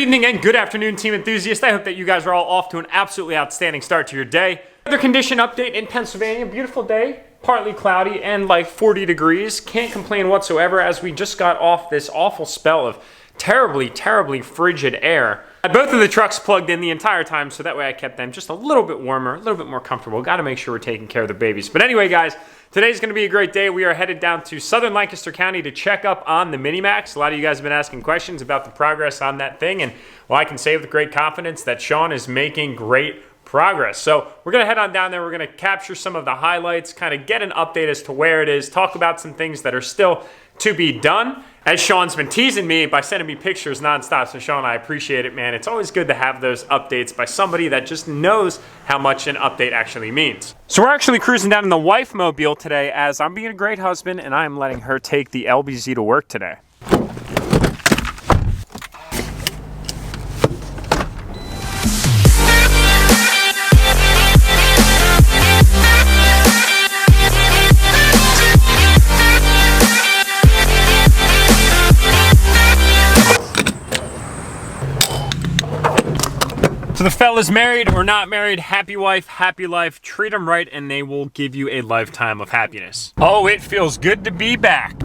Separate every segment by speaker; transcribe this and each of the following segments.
Speaker 1: Good evening and good afternoon, team enthusiasts. I hope that you guys are all off to an absolutely outstanding start to your day. Weather condition update in Pennsylvania. Beautiful day, partly cloudy and like 40 degrees. Can't complain whatsoever as we just got off this awful spell of terribly frigid air. I had both of the trucks plugged in the entire time, so that way I kept them just a little bit warmer, a little bit more comfortable. Got to make sure we're taking care of the babies. But anyway, guys, today's going to be a great day. We are headed down to southern Lancaster County to check up on the Mini-Max. A lot of you guys have been asking questions about the progress on that thing, and well, I can say with great confidence that Sean is making great progress. So we're going to head on down there. We're going to capture some of the highlights, kind of get an update as to where it is, talk about some things that are still to be done. As Sean's been teasing me by sending me pictures nonstop, so Sean, I appreciate it, man. It's always good to have those updates by somebody that just knows how much an update actually means. So we're actually cruising down in the wife mobile today as I'm being a great husband and I'm letting her take the LBZ to work today. So the fellas, married or not married, happy wife, happy life, treat them right and they will give you a lifetime of happiness. Oh, it feels good to be back.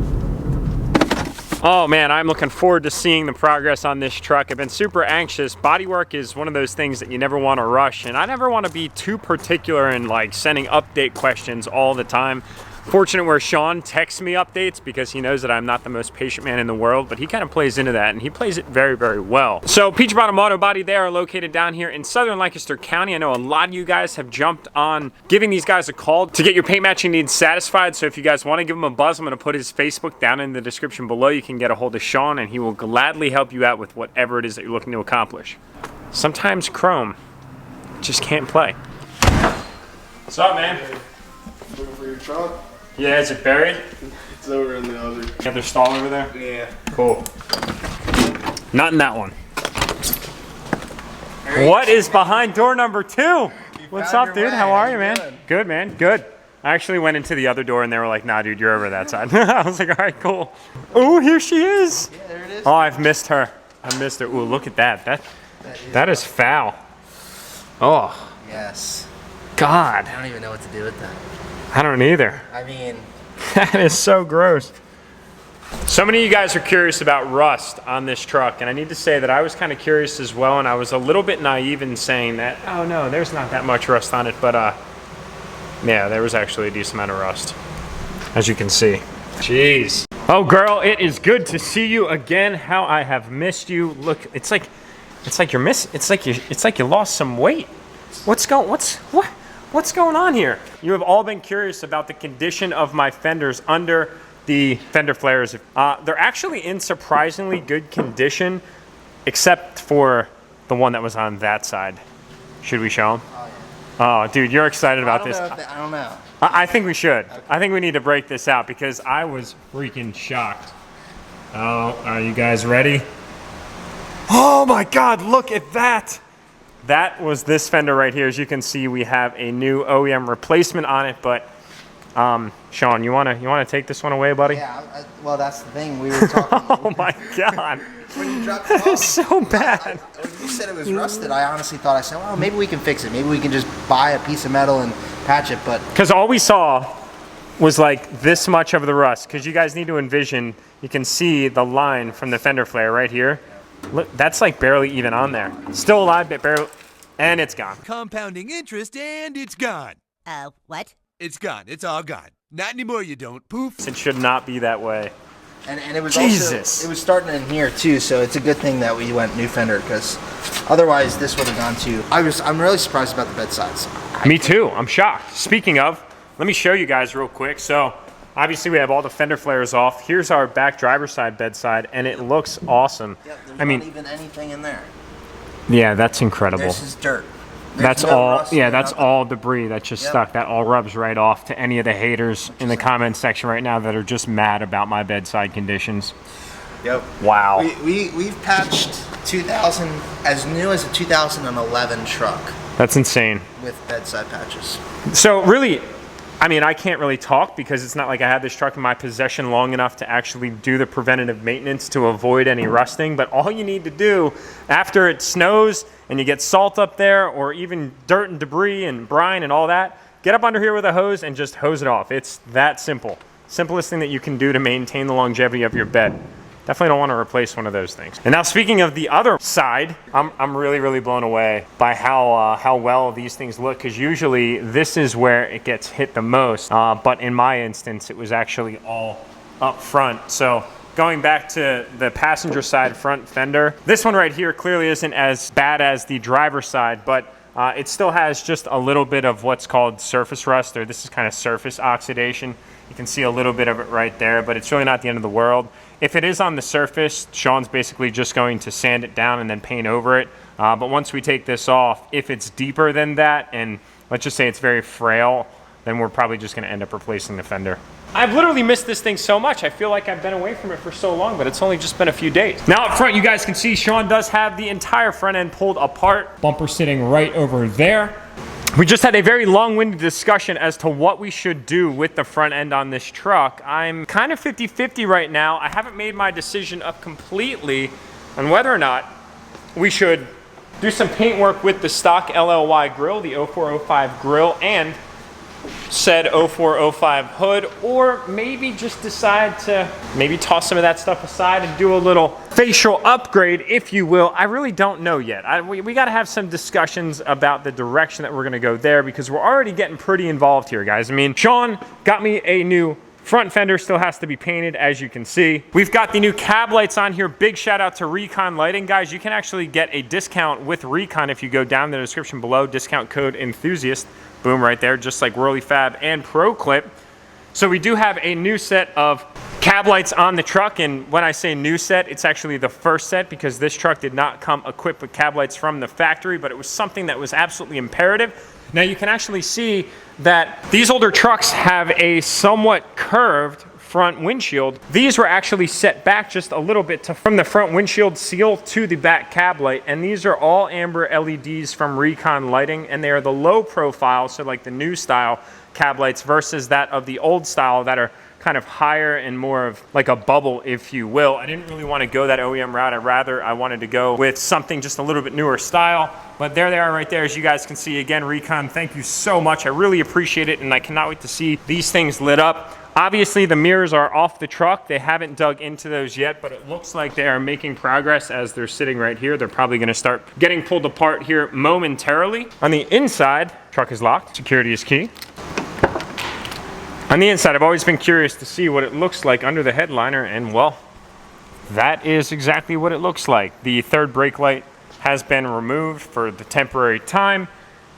Speaker 1: Oh man, I'm looking forward to seeing the progress on this truck. I've been super anxious. Bodywork is one of those things that you never want to rush, and I never want to be too particular in like sending update questions all the time. Fortunate where Sean texts me updates because he knows that I'm not the most patient man in the world, but he kind of plays into that and he plays it very well. So Peach Bottom Auto Body, they are located down here in southern Lancaster County. I know a lot of you guys have jumped on giving these guys a call to get your paint matching needs satisfied. So if you guys want to give him a buzz, I'm going to put his Facebook down in the description below. You can get a hold of Sean and he will gladly help you out with whatever it is that you're looking to accomplish. Sometimes chrome just can't play. What's up, man?
Speaker 2: Looking for your truck?
Speaker 1: Yeah, is it buried?
Speaker 2: It's over in the other
Speaker 1: stall over there?
Speaker 2: Yeah.
Speaker 1: Cool. Not in that one. What is behind door number 2? What's up, dude? How are you, man? Good, man. Good. I actually went into the other door and they were like, nah, dude, you're over that side. I was like, all right, cool. Oh, here she is.
Speaker 2: Yeah, there it is.
Speaker 1: Oh, I've missed her. I missed her. Ooh, look at that. That is foul. Oh.
Speaker 2: Yes.
Speaker 1: God.
Speaker 2: I don't even know what to do with that.
Speaker 1: I don't either.
Speaker 2: I mean,
Speaker 1: that is so gross. So many of you guys are curious about rust on this truck, and I need to say that I was kind of curious as well, and I was a little bit naive in saying that, oh no, there's not that much rust on it, but yeah, there was actually a decent amount of rust, as you can see. Jeez. Oh girl, it is good to see you again. How I have missed you. Look, it's like you lost some weight. What's going on here? You have all been curious about the condition of my fenders under the fender flares. They're actually in surprisingly good condition, except for the one that was on that side. Should we show them? Oh, yeah. Oh, dude, you're excited about this.
Speaker 2: I don't know.
Speaker 1: I think we should. Okay. I think we need to break this out because I was freaking shocked. Oh, are you guys ready? Oh my God, look at that. That was this fender right here. As you can see, we have a new OEM replacement on it, but Sean, you wanna take this one away, buddy?
Speaker 2: Yeah, well, that's the thing. We were talking.
Speaker 1: Oh my God.
Speaker 2: When you dropped it off,
Speaker 1: It's so bad.
Speaker 2: When you said it was rusted, I honestly thought, I said, well, maybe we can fix it. Maybe we can just buy a piece of metal and patch it, but...
Speaker 1: Because all we saw was like this much of the rust. Because you guys need to envision, you can see the line from the fender flare right here. Look, that's like barely even on there. Still alive, but barely, and it's gone.
Speaker 3: Compounding interest, and it's gone.
Speaker 4: What?
Speaker 3: It's gone. It's all gone. Not anymore, you don't. Poof.
Speaker 1: It should not be that way.
Speaker 2: And it was
Speaker 1: Jesus.
Speaker 2: Also, it was starting in here too, so it's a good thing that we went new fender, because otherwise this would have gone to... I'm really surprised about the bed sides.
Speaker 1: Me too, I'm shocked. Speaking of, let me show you guys real quick. So obviously we have all the fender flares off. Here's our back driver's side bedside, and it looks awesome.
Speaker 2: Yep, there's
Speaker 1: not
Speaker 2: even anything in there.
Speaker 1: Yeah, that's incredible.
Speaker 2: This is dirt.
Speaker 1: That's all. Yeah, that's all debris that just stuck. That all rubs right off to any of the haters in the comment section right now that are just mad about my bedside conditions.
Speaker 2: Yep.
Speaker 1: Wow.
Speaker 2: We've patched 2000 as new as a 2011 truck.
Speaker 1: That's insane.
Speaker 2: With bedside patches.
Speaker 1: So really, I mean, I can't really talk because it's not like I had this truck in my possession long enough to actually do the preventative maintenance to avoid any rusting. But all you need to do after it snows and you get salt up there, or even dirt and debris and brine and all that, get up under here with a hose and just hose it off. It's that simple. Simplest thing that you can do to maintain the longevity of your bed. Definitely don't want to replace one of those things. And now speaking of the other side, I'm really blown away by how well these things look, because usually this is where it gets hit the most. But in my instance, it was actually all up front. So going back to the passenger side front fender, this one right here clearly isn't as bad as the driver's side, but it still has just a little bit of what's called surface rust, or this is kind of surface oxidation. You can see a little bit of it right there, but it's really not the end of the world. If it is on the surface, Sean's basically just going to sand it down and then paint over it. But once we take this off, if it's deeper than that, and let's just say it's very frail, then we're probably just going to end up replacing the fender. I've literally missed this thing so much. I feel like I've been away from it for so long, but it's only just been a few days. Now up front, you guys can see Sean does have the entire front end pulled apart. Bumper sitting right over there. We just had a very long-winded discussion as to what we should do with the front end on this truck. I'm kind of 50-50 right now. I haven't made my decision up completely on whether or not we should do some paint work with the stock LLY grill, the 0405 grill, and said 0405 hood, or maybe just decide to maybe toss some of that stuff aside and do a little facial upgrade, if you will. I really don't know yet. We got to have some discussions about the direction that we're going to go there, because we're already getting pretty involved here, guys. I mean, Sean got me a new front fender, still has to be painted, as you can see. We've got the new cab lights on here. Big shout out to Recon Lighting. Guys, you can actually get a discount with Recon if you go down in the description below. Discount code enthusiast. Boom, right there, just like Whirly Fab and Pro Clip. So we do have a new set of cab lights on the truck, and when I say new set, it's actually the first set, because this truck did not come equipped with cab lights from the factory, but it was something that was absolutely imperative. Now you can actually see that these older trucks have a somewhat curved front windshield. These were actually set back just a little bit from the front windshield seal to the back cab light, and these are all amber LEDs from Recon Lighting, and they are the low profile, so like the new style cab lights versus that of the old style that are kind of higher and more of like a bubble, if you will. I didn't really want to go that OEM route. I wanted to go with something just a little bit newer style. But there they are right there, as you guys can see. Again, Recon, thank you so much. I really appreciate it, and I cannot wait to see these things lit up. Obviously, the mirrors are off the truck. They haven't dug into those yet, but it looks like they are making progress as they're sitting right here. They're probably going to start getting pulled apart here momentarily. On the inside, truck is locked. Security is key. On the inside, I've always been curious to see what it looks like under the headliner, and well, that is exactly what it looks like. The third brake light has been removed for the temporary time.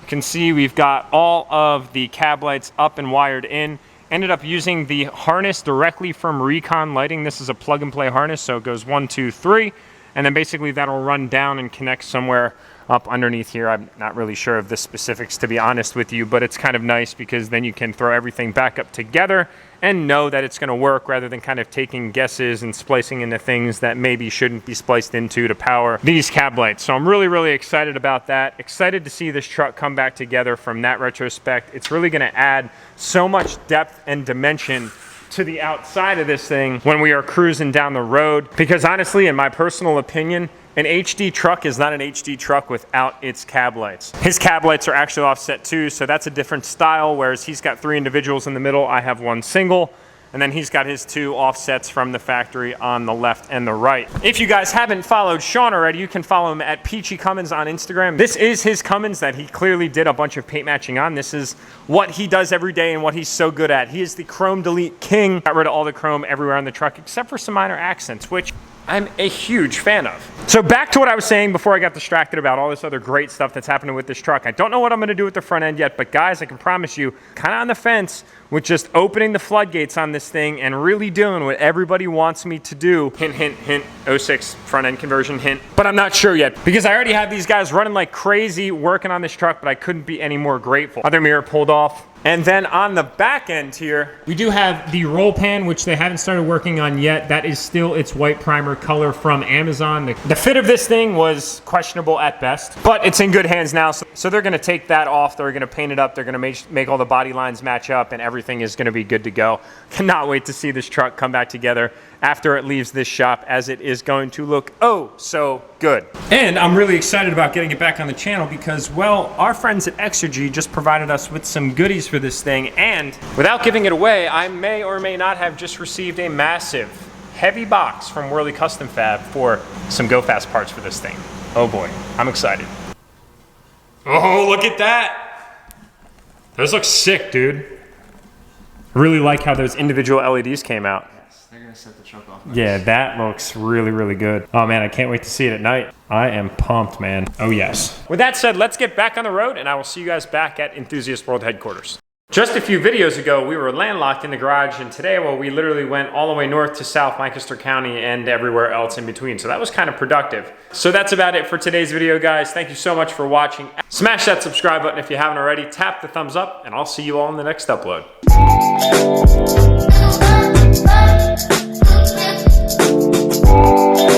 Speaker 1: You can see we've got all of the cab lights up and wired in. Ended up using the harness directly from Recon Lighting. This is a plug and play harness, so it goes 1, 2, 3, and then basically that'll run down and connect somewhere up underneath here. I'm not really sure of the specifics, to be honest with you, but it's kind of nice because then you can throw everything back up together and know that it's going to work, rather than kind of taking guesses and splicing into things that maybe shouldn't be spliced into to power these cab lights. So I'm really excited about that. Excited to see this truck come back together from that retrospect. It's really going to add so much depth and dimension to the outside of this thing when we are cruising down the road, because honestly, in my personal opinion, an HD truck is not an HD truck without its cab lights. His cab lights are actually offset too, so that's a different style, whereas he's got 3 individuals in the middle, I have 1 single, and then he's got his 2 offsets from the factory on the left and the right. If you guys haven't followed Sean already, you can follow him at Peachy Cummins on Instagram. This is his Cummins that he clearly did a bunch of paint matching on. This is what he does every day and what he's so good at. He is the chrome delete king. Got rid of all the chrome everywhere on the truck except for some minor accents, which I'm a huge fan of. So back to what I was saying before I got distracted about all this other great stuff that's happening with this truck. I don't know what I'm gonna do with the front end yet, but guys, I can promise you, kind of on the fence with just opening the floodgates on this thing and really doing what everybody wants me to do. Hint, hint, hint, 06 front end conversion, hint. But I'm not sure yet, because I already have these guys running like crazy working on this truck, but I couldn't be any more grateful. Other mirror pulled off. And then on the back end here, we do have the roll pan, which they haven't started working on yet. That is still its white primer color from Amazon. The fit of this thing was questionable at best, but it's in good hands now. So they're gonna take that off. They're gonna paint it up. They're gonna make all the body lines match up and everything everything is going to be good to go. Cannot wait to see this truck come back together after it leaves this shop, as it is going to look oh so good. And I'm really excited about getting it back on the channel because, well, our friends at Exergy just provided us with some goodies for this thing, and without giving it away, I may or may not have just received a massive, heavy box from Whirly Custom Fab for some Go Fast parts for this thing. Oh boy, I'm excited. Oh, look at that! Those look sick, dude. Really like how those individual LEDs came out.
Speaker 2: They're gonna set the truck off. Nice.
Speaker 1: Yeah, that looks really, really good. Oh man, I can't wait to see it at night. I am pumped, man. Oh yes. With that said, let's get back on the road and I will see you guys back at Enthusiast World headquarters. Just a few videos ago, we were landlocked in the garage, and today, well, we literally went all the way north to south Lancaster County and everywhere else in between. So that was kind of productive. So that's about it for today's video, guys. Thank you so much for watching. Smash that subscribe button if you haven't already. Tap the thumbs up, and I'll see you all in the next upload.
Speaker 4: We'll be right back.